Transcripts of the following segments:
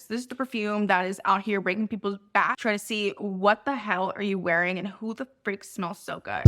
This is the perfume that is out here breaking people's back, trying to see what the hell are you wearing and who the freak smells so good.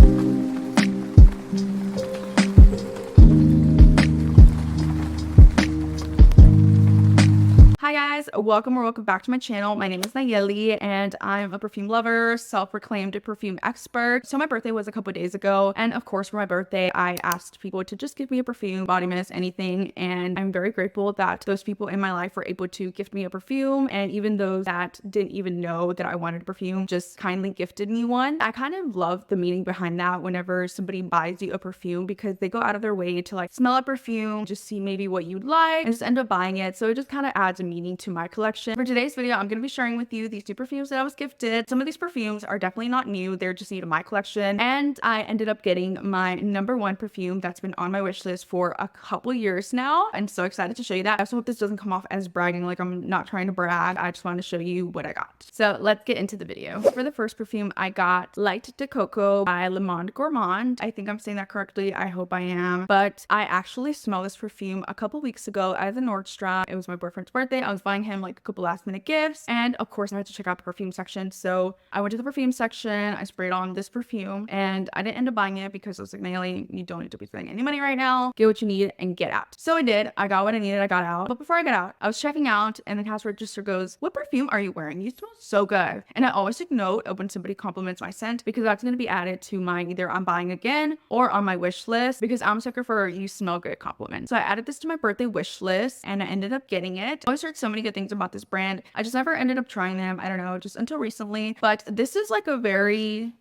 Hi guys, welcome back to my channel. My name is Nayeli and I'm a perfume lover, self-proclaimed perfume expert. So my birthday was a couple days ago, and of course for my birthday I asked people to just give me a perfume, body mist, anything, and I'm very grateful that those people in my life were able to gift me a perfume, and even those that didn't even know that I wanted a perfume just kindly gifted me one. I kind of love the meaning behind that whenever somebody buys you a perfume, because they go out of their way to like smell a perfume, just see maybe what you'd like, and just end up buying it. So it just kind of adds a meaning to my collection. For today's video, I'm going to be sharing with you these two perfumes that I was gifted. Some of these perfumes are definitely not new, they're just new to my collection, and I ended up getting my #1 perfume that's been on my wish list for a couple years now. I'm so excited to show you that. I also hope this doesn't come off as bragging, like I'm not trying to brag. I just want to show you what I got. So let's get into the video. For the first perfume, I got Light de Coco by Le Monde Gourmand. I think I'm saying that correctly. I hope I am. But I actually smelled this perfume a couple weeks ago at the Nordstrom. It was my boyfriend's birthday. I was buying him like a couple last minute gifts, and of course I had to check out the perfume section. So I went to the perfume section, I sprayed on this perfume, and I didn't end up buying it because I was like, Nayeli, you don't need to be spending any money right now. Get what you need and get out. So I did. I got what I needed. I got out. But before I got out, I was checking out, and the cash register goes, "What perfume are you wearing? You smell so good." And I always take note of when somebody compliments my scent, because that's going to be added to my either I'm buying again or on my wish list, because I'm a sucker for you smell good compliments. So I added this to my birthday wish list, and I ended up getting it. I always heard so many good things about this brand. I just never ended up trying them. I don't know, just until recently. But this is like a very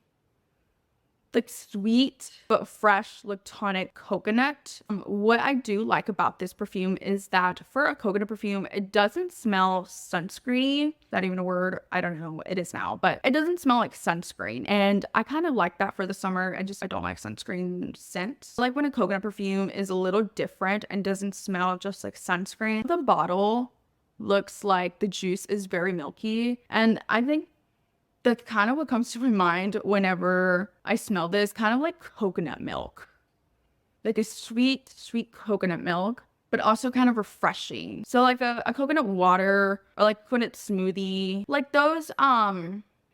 like sweet but fresh lactonic coconut. What I do like about this perfume is that for a coconut perfume, it doesn't smell sunscreen. Is that even a word? I don't know. It is now, but it doesn't smell like sunscreen, and I kind of like that for the summer. I don't like sunscreen scents. I like when a coconut perfume is a little different and doesn't smell just like sunscreen. The bottle looks like the juice is very milky, and I think that's kind of what comes to my mind whenever I smell this, kind of like coconut milk. Like a sweet, sweet coconut milk, but also kind of refreshing. So like a coconut water or like coconut smoothie, like those,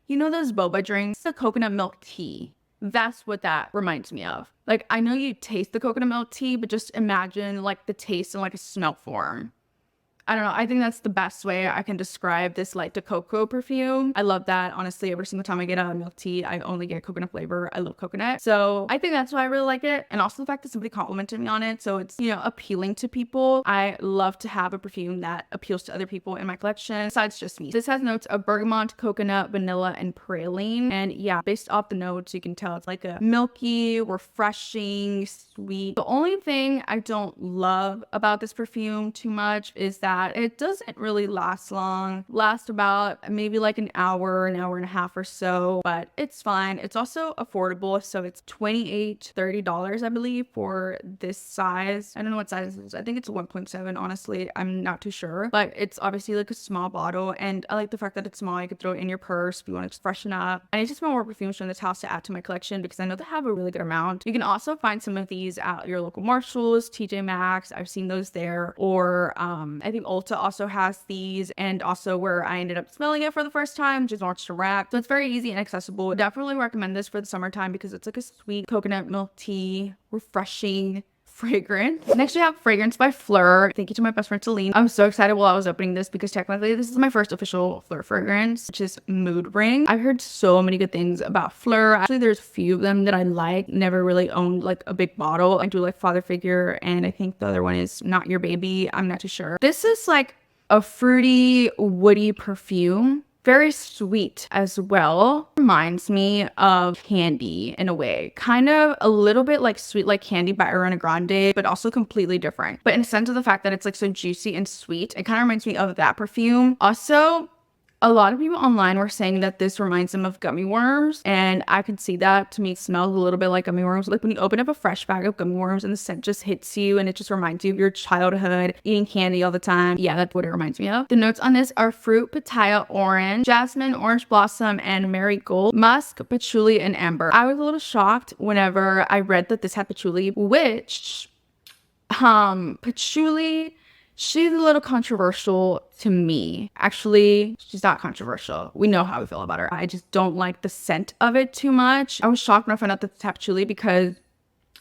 you know, those boba drinks, the coconut milk tea. That's what that reminds me of. Like, I know you taste the coconut milk tea, but just imagine like the taste in like a smell form. I don't know. I think that's the best way I can describe this Light de Coco perfume. I love that. Honestly, every single time I get a milk tea, I only get coconut flavor. I love coconut. So I think that's why I really like it. And also the fact that somebody complimented me on it. So it's, you know, appealing to people. I love to have a perfume that appeals to other people in my collection, besides just me. This has notes of bergamot, coconut, vanilla, and praline. And yeah, based off the notes, you can tell it's like a milky, refreshing, sweet. The only thing I don't love about this perfume too much is that it doesn't really last long. Lasts about maybe like an hour and a half or so, but it's fine. It's also affordable, so it's $28-30, I believe, for this size. I don't know what size it is. I think it's 1.7. Honestly, I'm not too sure, but it's obviously like a small bottle, and I like the fact that it's small. You could throw it in your purse if you want to freshen up. I need to smell more perfumes from this house to add to my collection, because I know they have a really good amount. You can also find some of these at your local Marshalls, TJ Maxx. I've seen those there, or I think Ulta also has these, and also where I ended up smelling it for the first time, just Nordstrom Rack. So it's very easy and accessible. Definitely recommend this for the summertime, because it's like a sweet coconut milk tea, refreshing fragrance. Next we have Fragrance by Fleur. Thank you to my best friend Delina. I'm so excited while I was opening this, because technically this is my first official Fleur fragrance, which is Mood Ring. I've heard so many good things about Fleur. Actually, there's a few of them that I like. Never really owned like a big bottle. I do like Father Figure, and I think the other one is Not Your Baby. I'm not too sure. This is like a fruity, woody perfume. Very sweet as well. Reminds me of candy in a way. Kind of a little bit like Sweet Like Candy by Ariana Grande, but also completely different. But in the sense of the fact that it's like so juicy and sweet, it kind of reminds me of that perfume. Also, a lot of people online were saying that this reminds them of gummy worms, and I could see that. To me, it smells a little bit like gummy worms. Like when you open up a fresh bag of gummy worms and the scent just hits you, and it just reminds you of your childhood, eating candy all the time. Yeah, that's what it reminds me of. The notes on this are fruit, pitaya, orange, jasmine, orange blossom, and marigold, musk, patchouli, and amber. I was a little shocked whenever I read that this had patchouli, which patchouli She's a little controversial to me. Actually, she's not controversial. We know how we feel about her. I just don't like the scent of it too much. I was shocked when I found out that it's patchouli because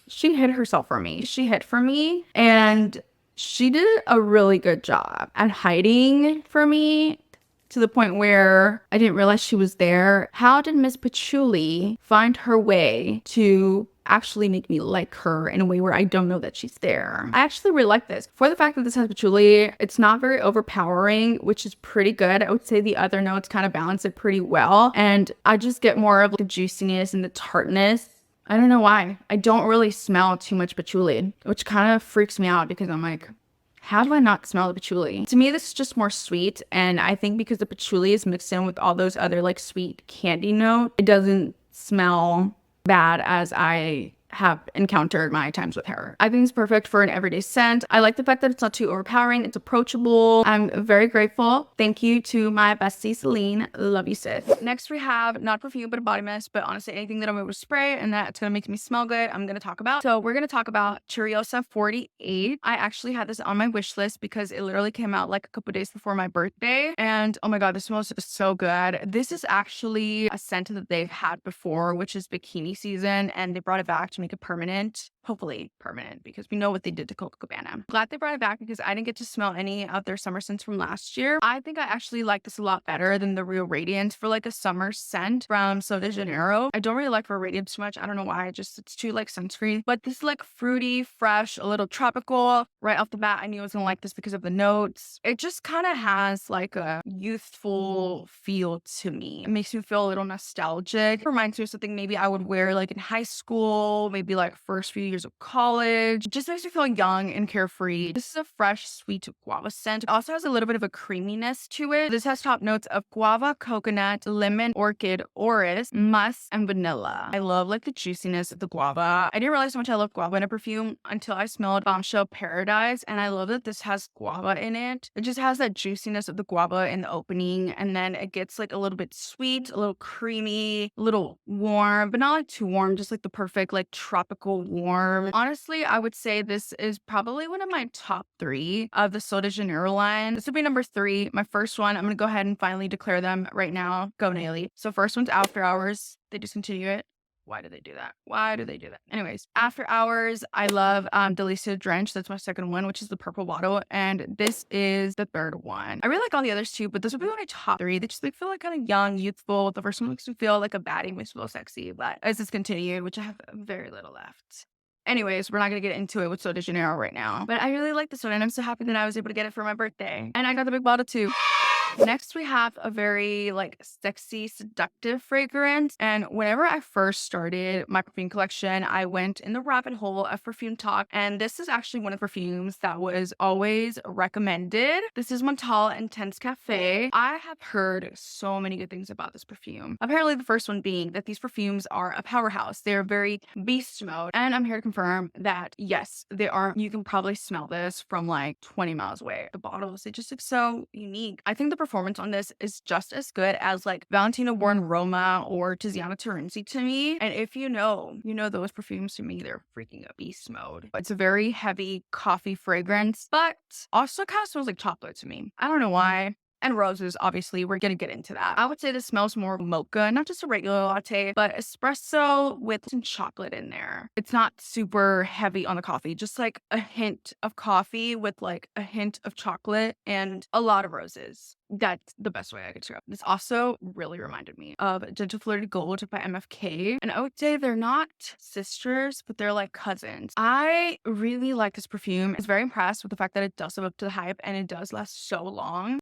she hid herself for me. She hid for me, and she did a really good job at hiding for me to the point where I didn't realize she was there. How did Miss Patchouli find her way to actually make me like her in a way where I don't know that she's there? I actually really like this. For the fact that this has patchouli, it's not very overpowering, which is pretty good. I would say the other notes kind of balance it pretty well. And I just get more of the juiciness and the tartness. I don't know why. I don't really smell too much patchouli, which kind of freaks me out because I'm like, how do I not smell the patchouli? To me, this is just more sweet. And I think because the patchouli is mixed in with all those other like sweet candy notes, it doesn't smell bad as I have encountered my times with her. I think it's perfect for an everyday scent. I like the fact that it's not too overpowering. It's approachable. I'm very grateful. Thank you to my bestie, Celine. Love you, sis. Next, we have not perfume, but a body mist, but honestly, anything that I'm able to spray and that's gonna make me smell good, I'm gonna talk about. So we're gonna talk about Cheriosa 48. I actually had this on my wish list because it literally came out like a couple days before my birthday. And oh my God, this smells so good. This is actually a scent that they've had before, which is bikini season, and they brought it back to make it permanent, hopefully permanent, because we know what they did to Coco Cabana. Glad they brought it back because I didn't get to smell any of their summer scents from last year. I think I actually like this a lot better than the Real Radiant for like a summer scent from Sol de Janeiro. I don't really like Real Radiant too much. I don't know why. It's too like sunscreen. But this is like fruity, fresh, a little tropical. Right off the bat, I knew I was gonna like this because of the notes. It just kind of has like a youthful feel to me. It makes me feel a little nostalgic. It reminds me of something maybe I would wear like in high school, maybe like first few years of college. It just makes me feel young and carefree. This is a fresh, sweet guava scent. It also has a little bit of a creaminess to it. This has top notes of guava, coconut, lemon, orchid, orris, musk, and vanilla. I love like the juiciness of the guava. I didn't realize how much I love guava in a perfume until I smelled Bombshell Paradise, and I love that this has guava in it. It just has that juiciness of the guava in the opening, and then it gets like a little bit sweet, a little creamy, a little warm, but not like too warm, just like the perfect like tropical warm. Honestly, I would say this is probably one of my top 3 of the Sol de Janeiro line. This would be number 3. My first one, I'm gonna go ahead and finally declare them right now. Go Nayeli. So first one's After Hours. They discontinue it. Why do they do that? Why do they do that? Anyways, After Hours, I love Delisa Drench. That's my second one, which is the purple bottle. And this is the third one. I really like all the others too, but this would be my top 3. They just like feel like kind of young, youthful. The first one makes me feel like a baddie, makes me feel sexy, but as it's continued, which I have very little left. Anyways, we're not going to get into it with Sol de Janeiro right now. But I really like this one, and I'm so happy that I was able to get it for my birthday. And I got the big bottle too. Next, we have a very like sexy, seductive fragrance. And whenever I first started my perfume collection, I went in the rabbit hole of perfume talk. And this is actually one of the perfumes that was always recommended. This is Montal Intense Cafe. I have heard so many good things about this perfume. Apparently, the first one being that these perfumes are a powerhouse. They're very beast mode. And I'm here to confirm that yes, they are. You can probably smell this from like 20 miles away. The bottles, they just look so unique. I think the performance on this is just as good as like Valentino Born Roma or Tiziana Terenzi to me. And if you know those perfumes to me, they're freaking a beast mode. It's a very heavy coffee fragrance, but also kind of smells like chocolate to me. I don't know why. And roses, obviously, we're gonna get into that. I would say this smells more mocha, not just a regular latte, but espresso with some chocolate in there. It's not super heavy on the coffee, just like a hint of coffee with like a hint of chocolate and a lot of roses. That's the best way I could describe it. This also really reminded me of Gentle Flirty Gold by MFK. And I would say they're not sisters, but they're like cousins. I really like this perfume. I was very impressed with the fact that it does live up to the hype and it does last so long.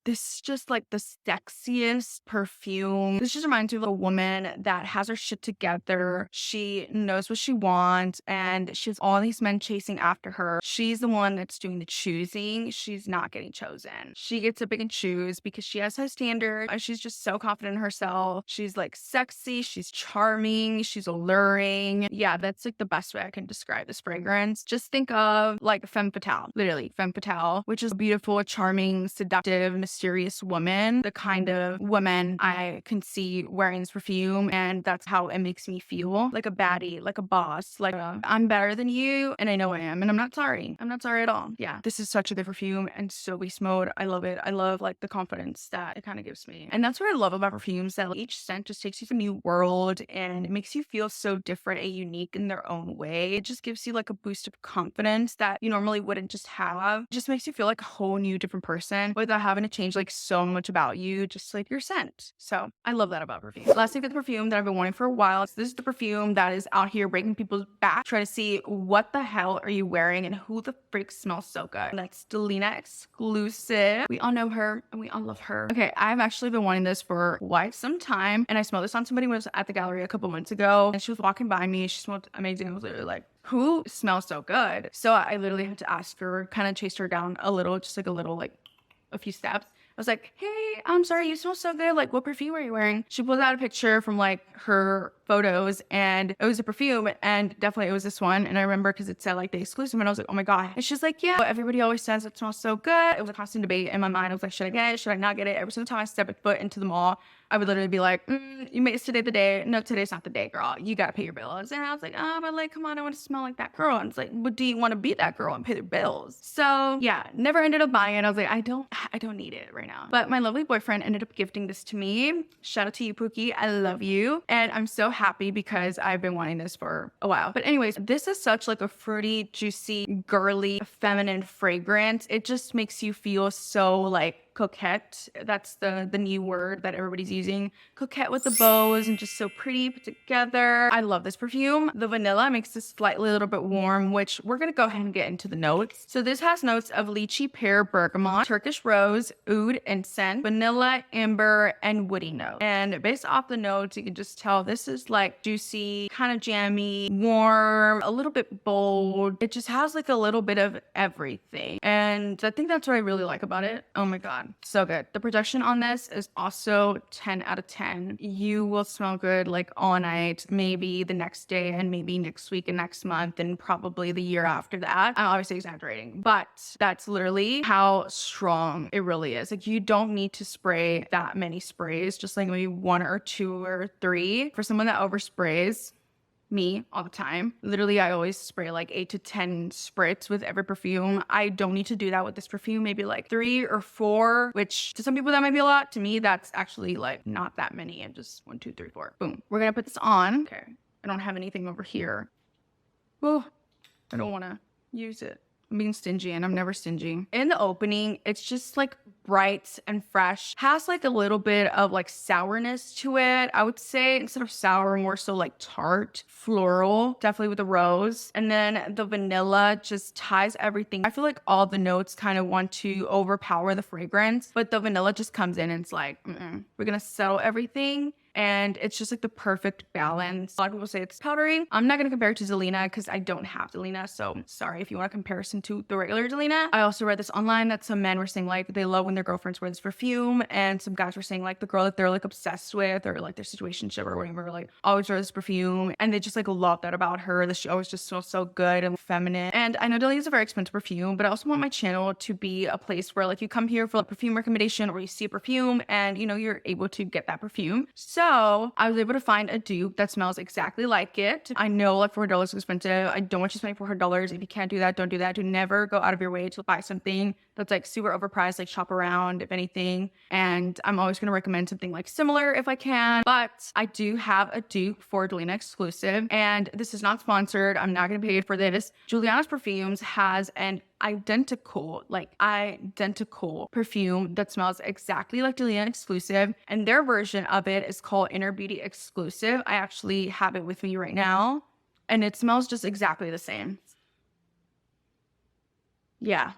This is just like the sexiest perfume. This just reminds me of a woman that has her shit together. She knows what she wants and she has all these men chasing after her. She's the one that's doing the choosing. She's not getting chosen. She gets to pick and choose because she has high standards. She's just so confident in herself. She's like sexy. She's charming. She's alluring. Yeah, that's like the best way I can describe this fragrance. Just think of like femme fatale, literally femme fatale, which is beautiful, charming, seductive, mysterious woman, the kind of woman I can see wearing this perfume, and that's how it makes me feel. Like a baddie, like a boss, like I'm better than you, and I know I am, and I'm not sorry. I'm not sorry at all. Yeah, this is such a good perfume and so beast mode. I love it. I love like the confidence that it kind of gives me. And that's what I love about perfumes, that each scent just takes you to a new world and it makes you feel so different and unique in their own way. It just gives you like a boost of confidence that you normally wouldn't just have. It just makes you feel like a whole new different person without having to change like so much about you, just like your scent. So I love that about perfume. Lastly, the perfume that I've been wanting for a while. This is the perfume that is out here breaking people's back, trying to see what the hell are you wearing and who the freak smells so good. And that's Delina exclusive. We all know her and we all love her. Okay, I've actually been wanting this for quite some time, and I smelled this on somebody when I was at the gallery a couple months ago, and she was walking by me. She smelled amazing. I was literally like, who smells so good? So I literally had to ask her, kind of chased her down a little, just like a little, like a few steps. I was like, hey, I'm sorry, you smell so good. Like, what perfume are you wearing? She pulled out a picture from like her photos, and it was a perfume, and definitely it was this one. And I remember because it said like the exclusive, and I was like, oh my God. And she's like, yeah, everybody always says it smells so good. It was a constant debate in my mind. I was like, should I get it? Should I not get it? Every single time I step a foot into the mall, I would literally be like, you made today the day. No, today's not the day, girl. You gotta pay your bills. And I was like, oh, but like, come on, I want to smell like that girl. And it's like, but do you want to be that girl and pay the bills? So yeah, never ended up buying it. I was like, I don't need it right now. But my lovely boyfriend ended up gifting this to me. Shout out to you, Pookie. I love you. And I'm so happy because I've been wanting this for a while. But anyways, this is such like a fruity, juicy, girly, feminine fragrance. It just makes you feel so like coquette. That's the new word that everybody's using. Coquette with the bows and just so pretty put together. I love this perfume. The vanilla makes this slightly a little bit warm, which we're gonna go ahead and get into the notes. So this has notes of lychee, pear, bergamot, Turkish rose, oud, incense, vanilla, amber, and woody notes. And based off the notes, you can just tell this is like juicy, kind of jammy, warm, a little bit bold. It just has like a little bit of everything. And I think that's what I really like about it. Oh my God. So good. The production on this is also 10 out of 10. You will smell good like all night, maybe the next day, and maybe next week and next month, and probably the year after that. I'm obviously exaggerating, but that's literally how strong it really is. Like, you don't need to spray that many sprays, just like maybe 1 or 2 or 3. For someone that oversprays, me all the time. Literally, I always spray like 8 to 10 spritz with every perfume. I don't need to do that with this perfume. Maybe like 3 or 4, which to some people that might be a lot. To me, that's actually like not that many. I'm just 1, 2, 3, 4. Boom. We're gonna put this on. Okay. I don't have anything over here. Oh, I don't want to use it. I'm being stingy, and I'm never stingy. In the opening, it's just like bright and fresh. Has like a little bit of like sourness to it. I would say instead of sour, more so like tart, floral, definitely with the rose. And then the vanilla just ties everything. I feel like all the notes kind of want to overpower the fragrance, but the vanilla just comes in and it's like, we're gonna settle everything. And it's just like the perfect balance. A lot of people say it's powdery. I'm not going to compare it to Delina because I don't have Delina. So sorry if you want a comparison to the regular Delina. I also read this online that some men were saying like they love when their girlfriends wear this perfume. And some guys were saying like the girl that they're like obsessed with, or like their situationship or whatever, like always wear this perfume. And they just like love that about her, that she always just smells so good and feminine. And I know Delina is a very expensive perfume, but I also want my channel to be a place where like you come here for a perfume recommendation, or you see a perfume and you know you're able to get that perfume. So I was able to find a dupe that smells exactly like it. I know like $400 is expensive. I don't want you spending $400. If you can't do that, don't do that. Do never go out of your way to buy something that's like super overpriced. Like, shop around if anything. And I'm always going to recommend something like similar if I can. But I do have a dupe for Delina exclusive, and this is not sponsored. I'm not going to pay for this. Juliana's Perfumes has an identical perfume that smells exactly like Delina exclusive, and their version of it is called Inner Beauty Exclusive. I actually have it with me right now, and it smells just exactly the same. Yeah.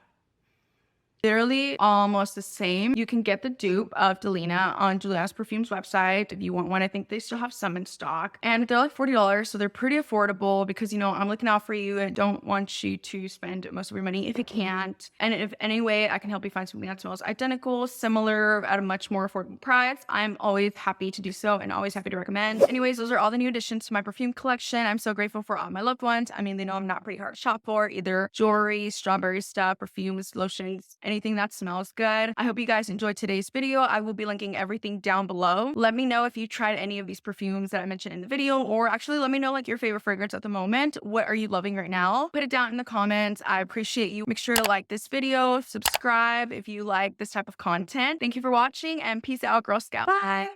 Literally almost the same. You can get the dupe of Delina on Juliana's Perfumes website if you want one. I think they still have some in stock, and they're like $40, so they're pretty affordable because, you know, I'm looking out for you and don't want you to spend most of your money if you can't. And if any way I can help you find something that smells identical, similar, at a much more affordable price, I'm always happy to do so and always happy to recommend. Anyways, those are all the new additions to my perfume collection. I'm so grateful for all my loved ones. I mean, they know I'm not pretty hard to shop for, either jewelry, strawberry stuff, perfumes, lotions, anything that smells good. I hope you guys enjoyed today's video. I will be linking everything down below. Let me know if you tried any of these perfumes that I mentioned in the video, or actually let me know like your favorite fragrance at the moment. What are you loving right now? Put it down in the comments. I appreciate you. Make sure to like this video, subscribe if you like this type of content. Thank you for watching, and peace out, Girl Scout. Bye.